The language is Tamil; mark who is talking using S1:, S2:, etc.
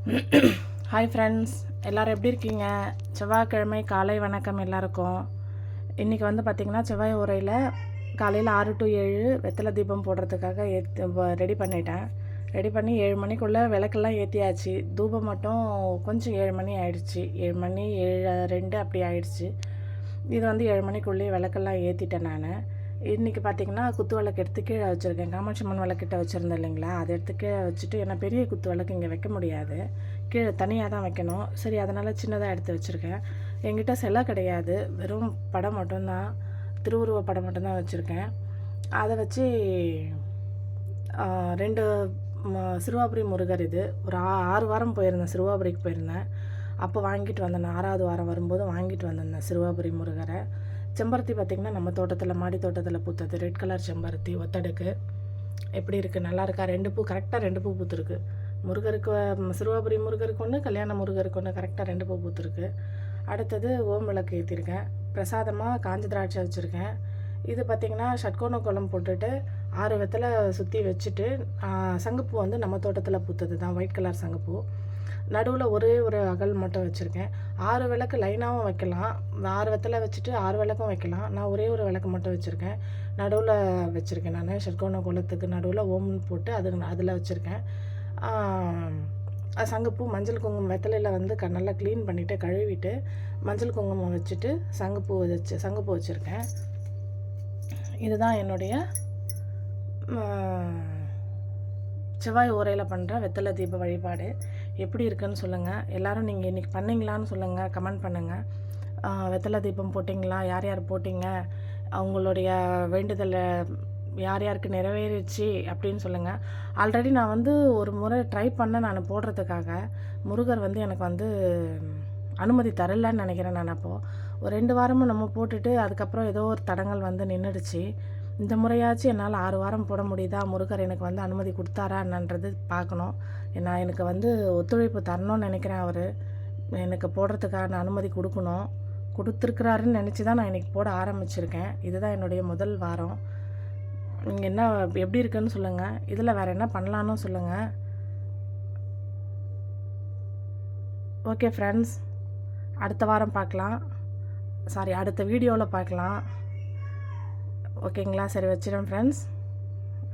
S1: ஹாய் ஃப்ரெண்ட்ஸ், எல்லோரும் எப்படி இருக்கீங்க? செவ்வாய்க்கிழமை காலை வணக்கம் எல்லாருக்கும். இன்றைக்கி வந்து பார்த்திங்கன்னா செவ்வாய் உரையில் காலையில் 6 to 7 வெத்தலை தீபம் போடுறதுக்காக ரெடி பண்ணிட்டேன். ரெடி பண்ணி 7 மணிக்குள்ளே விளக்கெல்லாம் ஏற்றியாச்சு. தூபம் மட்டும் கொஞ்சம் 7 மணி ஆயிடுச்சு. 7 மணி 7:02 அப்படி ஆயிடுச்சு. இது வந்து 7 மணிக்குள்ளேயே விளக்கெல்லாம் ஏற்றிட்டேன் நான். இன்றைக்கி பார்த்திங்கன்னா குத்து விளக்கு எடுத்து கீழே வச்சுருக்கேன். காமாட்சி அம்மன் விளக்கிட்ட வச்சுருந்தேன் இல்லைங்களா, அதை எடுத்து கீழே வச்சுட்டு, ஏன்னா பெரிய குத்து விளக்கு இங்கே வைக்க முடியாது, கீழே தனியாக தான் வைக்கணும். சரி, அதனால் சின்னதாக எடுத்து வச்சுருக்கேன். என்கிட்ட சிலை கிடையாது, வெறும் படம் மட்டும்தான், திருவுருவ படம் மட்டும்தான் வச்சுருக்கேன். அதை வச்சு 2 சிறுவாபுரி முருகர், இது ஒரு 6 வாரம் போயிருந்தேன், சிறுவாபுரிக்கு போயிருந்தேன். அப்போ வாங்கிட்டு வந்தேன். 6வது வாரம் வரும்போது வாங்கிட்டு வந்திருந்தேன் சிறுவாபுரி முருகரை. செம்பருத்தி பார்த்திங்கன்னா நம்ம தோட்டத்தில், மாடி தோட்டத்தில் பூத்தது, ரெட் கலர் செம்பருத்தி ஒத்தடுக்கு. எப்படி இருக்குது, நல்லா இருக்கா? 2 பூ, கரெக்டாக 2 பூ பூத்துருக்கு. முருகருக்கு, சிறுவாபுரி முருகருக்கு ஒன்று, கல்யாண முருகருக்கு ஒன்று, கரெக்டாக 2 பூ பூத்துருக்கு. அடுத்தது ஓம் விளக்கு ஏற்றிருக்கேன். பிரசாதமாக காஞ்ச திராட்சை வச்சுருக்கேன். இது பார்த்திங்கன்னா ஷட்கோண கோலம் போட்டுட்டு 6 வெத்தலை சுற்றி வச்சுட்டு, சங்குப்பூ வந்து நம்ம தோட்டத்தில் பூத்தது தான், ஒயிட் கலர் சங்குப்பூ. நடுவில் ஒரே ஒரு அகல் மட்டும் வச்சுருக்கேன். 6 விளக்கு லைனாகவும் வைக்கலாம், 6 வெத்தலை வச்சுட்டு 6 விளக்கும் வைக்கலாம். நான் ஒரே ஒரு விளக்கு மட்டும் வச்சுருக்கேன். நடுவில் வச்சுருக்கேன் நான், ஷட்கோண கோலத்துக்கு நடுவில் ஓம்னு போட்டு அதில் வச்சுருக்கேன். சங்குப்பூ, மஞ்சள் குங்குமம், வெத்தலையில் வந்து நல்லா க்ளீன் பண்ணிவிட்டு கழுவிட்டு மஞ்சள் குங்குமம் வச்சுட்டு சங்குப்பூ வச்சுருக்கேன். இதுதான் என்னுடைய செவ்வாய் ஓரையில் பண்ணுற வெத்தலை தீப வழிபாடு. எப்படி இருக்குன்னு சொல்லுங்கள். எல்லோரும் நீங்கள் இன்றைக்கி பண்ணிங்களான்னு சொல்லுங்கள், கமெண்ட் பண்ணுங்கள். வெத்தலை தீபம் போட்டிங்களா? யார் யார் போட்டிங்க? அவங்களுடைய வேண்டுதலை யார் யாருக்கு நிறைவேறிச்சு அப்படின்னு சொல்லுங்கள். ஆல்ரெடி நான் வந்து ஒரு முறை ட்ரை பண்ணேன் நான் போடுறதுக்காக. முருகர் வந்து எனக்கு வந்து அனுமதி தரலன்னு நினைக்கிறேன். நான் அப்போது ஒரு 2 வாரமும் நம்ம போட்டுட்டு அதுக்கப்புறம் ஏதோ ஒரு தடங்கள் வந்து நின்றுடுச்சு. இந்த முறையாச்சும் என்னால் 6 வாரம் போட முடியுதா, முருகர் எனக்கு வந்து அனுமதி கொடுத்தாரா என்னன்றது பார்க்கணும். நான் எனக்கு வந்து ஒத்துழைப்பு தரணும்னு நினைக்கிறேன். அவர் எனக்கு போடுறதுக்கான அனுமதி கொடுத்துருக்குறாருன்னு நினச்சி தான் நான் இன்றைக்கி போட ஆரம்பிச்சிருக்கேன். இதுதான் என்னுடைய முதல் வாரம். நீங்கள் என்ன எப்படி இருக்குன்னு சொல்லுங்கள். இதில் வேறு என்ன பண்ணலான்னு சொல்லுங்கள். ஓகே ஃப்ரெண்ட்ஸ், அடுத்த வாரம் பார்க்கலாம். அடுத்த வீடியோவில் பார்க்கலாம். ஓகேங்களா? சரி, வச்சிடறேன் ஃப்ரெண்ட்ஸ்.